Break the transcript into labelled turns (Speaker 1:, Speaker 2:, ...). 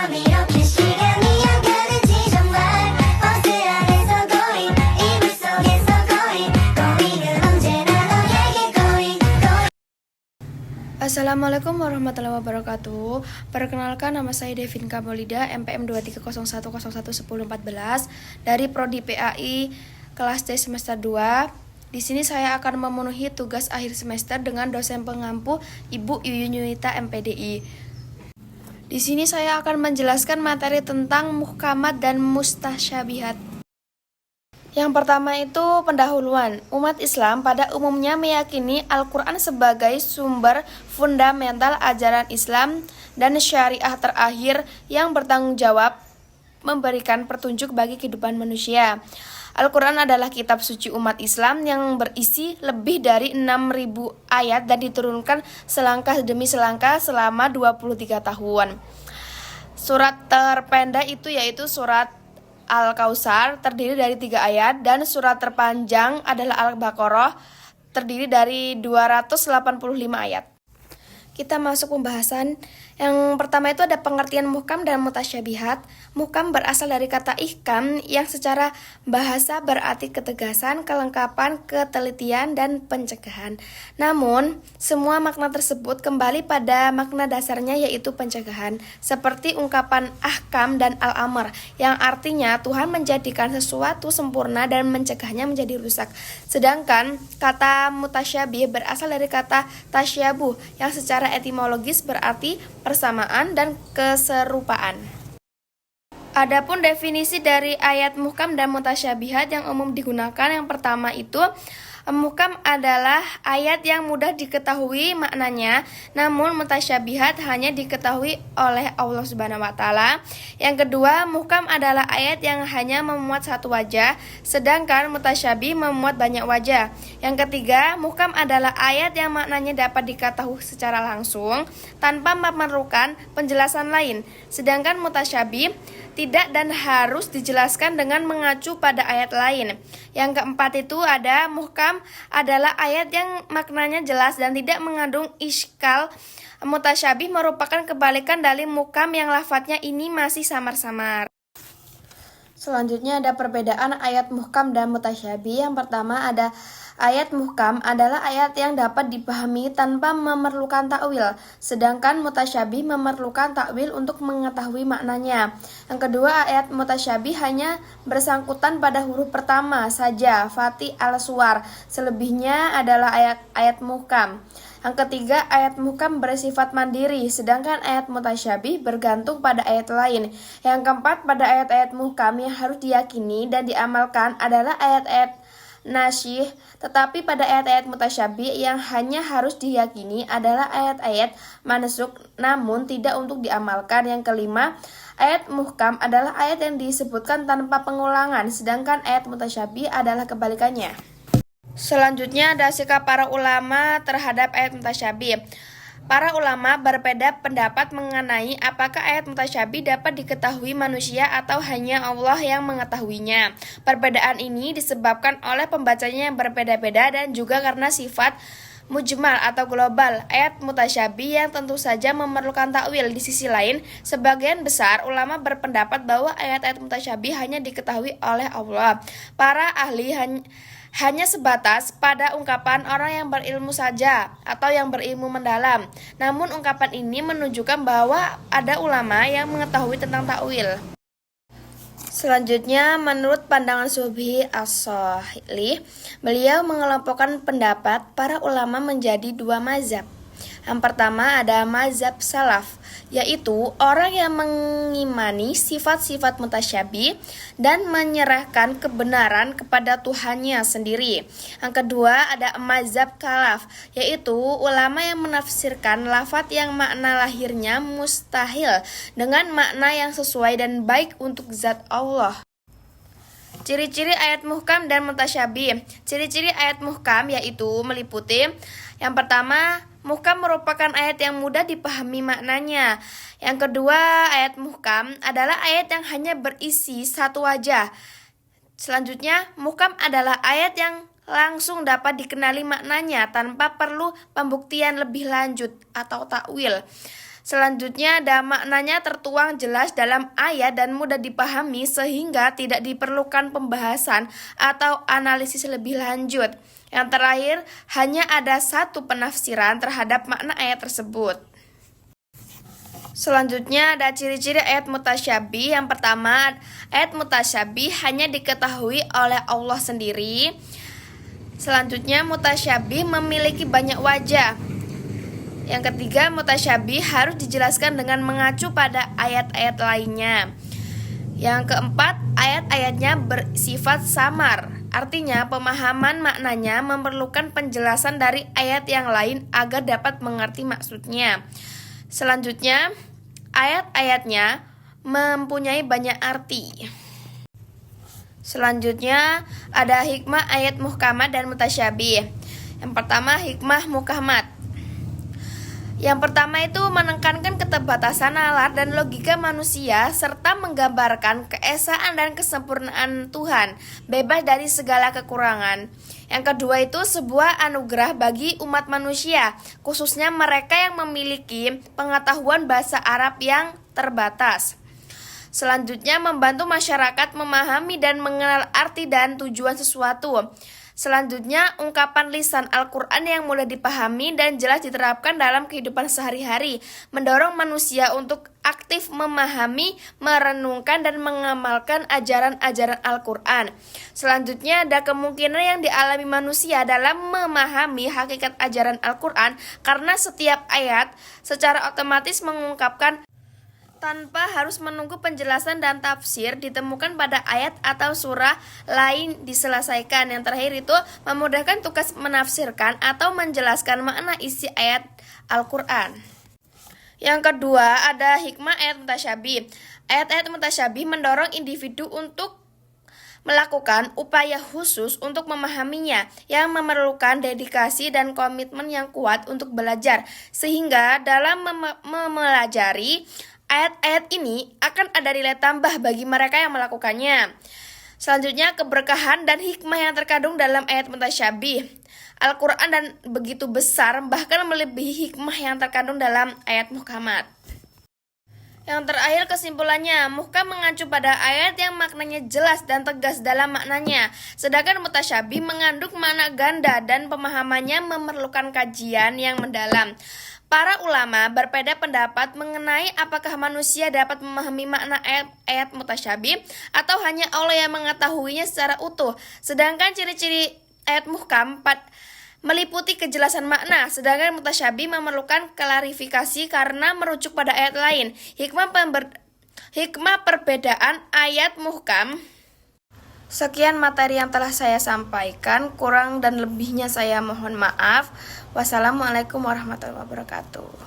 Speaker 1: 밤 이렇게 시간이 안 가는지 정말 버스 안에서 going 이불 속에서 going 은 언제나 너에게 going.
Speaker 2: Assalamualaikum warahmatullahi wabarakatuh. Perkenalkan, nama saya Devin Kamolida, MPM 2301011014 dari Prodi PAI kelas D semester 2. Di sini saya akan memenuhi tugas akhir semester dengan dosen pengampu Ibu Yuyun Yunita MPDI. Di sini saya akan menjelaskan materi tentang muhkamat dan mustasyabihat. Yang pertama itu pendahuluan. Umat Islam pada umumnya meyakini Al-Quran sebagai sumber fundamental ajaran Islam dan syariah terakhir yang bertanggung jawab memberikan petunjuk bagi kehidupan manusia. Al-Quran adalah kitab suci umat Islam yang berisi lebih dari 6.000 ayat dan diturunkan selangkah demi selangkah selama 23 tahun. Surat terpendek itu yaitu surat Al-Kautsar terdiri dari 3 ayat dan surat terpanjang adalah Al-Baqarah terdiri dari 285 ayat. Kita masuk pembahasan. Yang pertama itu ada pengertian muhkam dan mutasyabihat. Muhkam berasal dari kata ihkam yang secara bahasa berarti ketegasan, kelengkapan, ketelitian, dan pencegahan. Namun, semua makna tersebut kembali pada makna dasarnya yaitu pencegahan. Seperti ungkapan ahkam dan al-amr yang artinya Tuhan menjadikan sesuatu sempurna dan mencegahnya menjadi rusak. Sedangkan kata mutasyabih berasal dari kata tasyabuh yang secara etimologis berarti persamaan dan keserupaan. Adapun definisi dari ayat muhkam dan mutasyabihat yang umum digunakan, yang pertama itu muhkam adalah ayat yang mudah diketahui maknanya, namun mutasyabihat hanya diketahui oleh Allah Subhanahu wa taala. Yang kedua, muhkam adalah ayat yang hanya memuat satu wajah, sedangkan mutasyabih memuat banyak wajah. Yang ketiga, muhkam adalah ayat yang maknanya dapat diketahui secara langsung tanpa memerlukan penjelasan lain, sedangkan mutasyabih tidak dan harus dijelaskan dengan mengacu pada ayat lain. Yang keempat itu ada muhkam adalah ayat yang maknanya jelas dan tidak mengandung iskal. Mutasyabih merupakan kebalikan dari muhkam yang lafadznya ini masih samar-samar. Selanjutnya ada perbedaan ayat muhkam dan mutasyabih. Yang pertama ada ayat muhkam adalah ayat yang dapat dipahami tanpa memerlukan takwil, sedangkan mutasyabih memerlukan takwil untuk mengetahui maknanya. Yang kedua, ayat mutasyabih hanya bersangkutan pada huruf pertama saja, Fatih al-Suwar. Selebihnya adalah ayat-ayat muhkam. Yang ketiga, ayat muhkam bersifat mandiri, sedangkan ayat mutasyabih bergantung pada ayat lain. Yang keempat, pada ayat-ayat muhkam yang harus diyakini dan diamalkan adalah ayat-ayat nasyih, tetapi pada ayat-ayat mutasyabih yang hanya harus diyakini adalah ayat-ayat mansukh namun tidak untuk diamalkan. Yang kelima, ayat muhkam adalah ayat yang disebutkan tanpa pengulangan, sedangkan ayat mutasyabih adalah kebalikannya. Selanjutnya ada sikap para ulama terhadap ayat mutasyabih. Para ulama berbeda pendapat mengenai apakah ayat mutasyabih dapat diketahui manusia atau hanya Allah yang mengetahuinya. Perbedaan ini disebabkan oleh pembacanya yang berbeda-beda dan juga karena sifat mujmal atau global ayat mutasyabih yang tentu saja memerlukan takwil. Di sisi lain, sebagian besar ulama berpendapat bahwa ayat-ayat mutasyabih hanya diketahui oleh Allah. Para ahli hanya sebatas pada ungkapan orang yang berilmu saja atau yang berilmu mendalam. Namun ungkapan ini menunjukkan bahwa ada ulama yang mengetahui tentang takwil. Selanjutnya, menurut pandangan Subhi As-Sohili, beliau mengelompokkan pendapat para ulama menjadi 2 mazhab. Yang pertama ada mazhab salaf, yaitu orang yang mengimani sifat-sifat mutasyabih dan menyerahkan kebenaran kepada Tuhannya sendiri. Yang kedua ada mazhab khalaf, yaitu ulama yang menafsirkan lafadz yang makna lahirnya mustahil dengan makna yang sesuai dan baik untuk zat Allah. Ciri-ciri ayat muhkam dan mutasyabih. Ciri-ciri ayat muhkam yaitu meliputi yang pertama, muhkam merupakan ayat yang mudah dipahami maknanya. Yang kedua, ayat muhkam adalah ayat yang hanya berisi satu wajah. Selanjutnya, muhkam adalah ayat yang langsung dapat dikenali maknanya tanpa perlu pembuktian lebih lanjut atau takwil. Selanjutnya ada maknanya tertuang jelas dalam ayat dan mudah dipahami sehingga tidak diperlukan pembahasan atau analisis lebih lanjut. Yang terakhir, hanya ada satu penafsiran terhadap makna ayat tersebut. Selanjutnya ada ciri-ciri ayat mutasyabih. Yang pertama, ayat mutasyabih hanya diketahui oleh Allah sendiri. Selanjutnya, mutasyabih memiliki banyak wajah. Yang ketiga, mutasyabih harus dijelaskan dengan mengacu pada ayat-ayat lainnya. Yang keempat, ayat-ayatnya bersifat samar. Artinya, pemahaman maknanya memerlukan penjelasan dari ayat yang lain agar dapat mengerti maksudnya. Selanjutnya, ayat-ayatnya mempunyai banyak arti. Selanjutnya, ada hikmah ayat muhkamat dan mutasyabih. Yang pertama, hikmah muhkamat. Yang pertama itu menekankan keterbatasan nalar dan logika manusia serta menggambarkan keesaan dan kesempurnaan Tuhan, bebas dari segala kekurangan. Yang kedua itu sebuah anugerah bagi umat manusia, khususnya mereka yang memiliki pengetahuan bahasa Arab yang terbatas. Selanjutnya membantu masyarakat memahami dan mengenal arti dan tujuan sesuatu. Selanjutnya, ungkapan lisan Al-Quran yang mudah dipahami dan jelas diterapkan dalam kehidupan sehari-hari, mendorong manusia untuk aktif memahami, merenungkan, dan mengamalkan ajaran-ajaran Al-Quran. Selanjutnya, ada kemungkinan yang dialami manusia dalam memahami hakikat ajaran Al-Quran karena setiap ayat secara otomatis mengungkapkan tanpa harus menunggu penjelasan dan tafsir ditemukan pada ayat atau surah lain diselesaikan. Yang terakhir itu memudahkan tugas menafsirkan atau menjelaskan makna isi ayat Al-Quran. Yang kedua ada hikmah ayat mutasyabih. Ayat-ayat mutasyabih mendorong individu untuk melakukan upaya khusus untuk memahaminya yang memerlukan dedikasi dan komitmen yang kuat untuk belajar. Sehingga dalam mempelajari ayat-ayat ini akan ada nilai tambah bagi mereka yang melakukannya. Selanjutnya, keberkahan dan hikmah yang terkandung dalam ayat mutasyabih. Al-Quran dan begitu besar, bahkan melebihi hikmah yang terkandung dalam ayat muhkamat. Yang terakhir kesimpulannya, muhkam mengacu pada ayat yang maknanya jelas dan tegas dalam maknanya. Sedangkan mutasyabih mengandung makna ganda dan pemahamannya memerlukan kajian yang mendalam. Para ulama berbeda pendapat mengenai apakah manusia dapat memahami makna ayat mutasyabih atau hanya Allah yang mengetahuinya secara utuh. Sedangkan ciri-ciri ayat muhkam meliputi kejelasan makna, sedangkan mutasyabih memerlukan klarifikasi karena merujuk pada ayat lain. Hikmah perbedaan ayat muhkam. Sekian materi yang telah saya sampaikan, kurang dan lebihnya saya mohon maaf. Wassalamualaikum warahmatullahi wabarakatuh.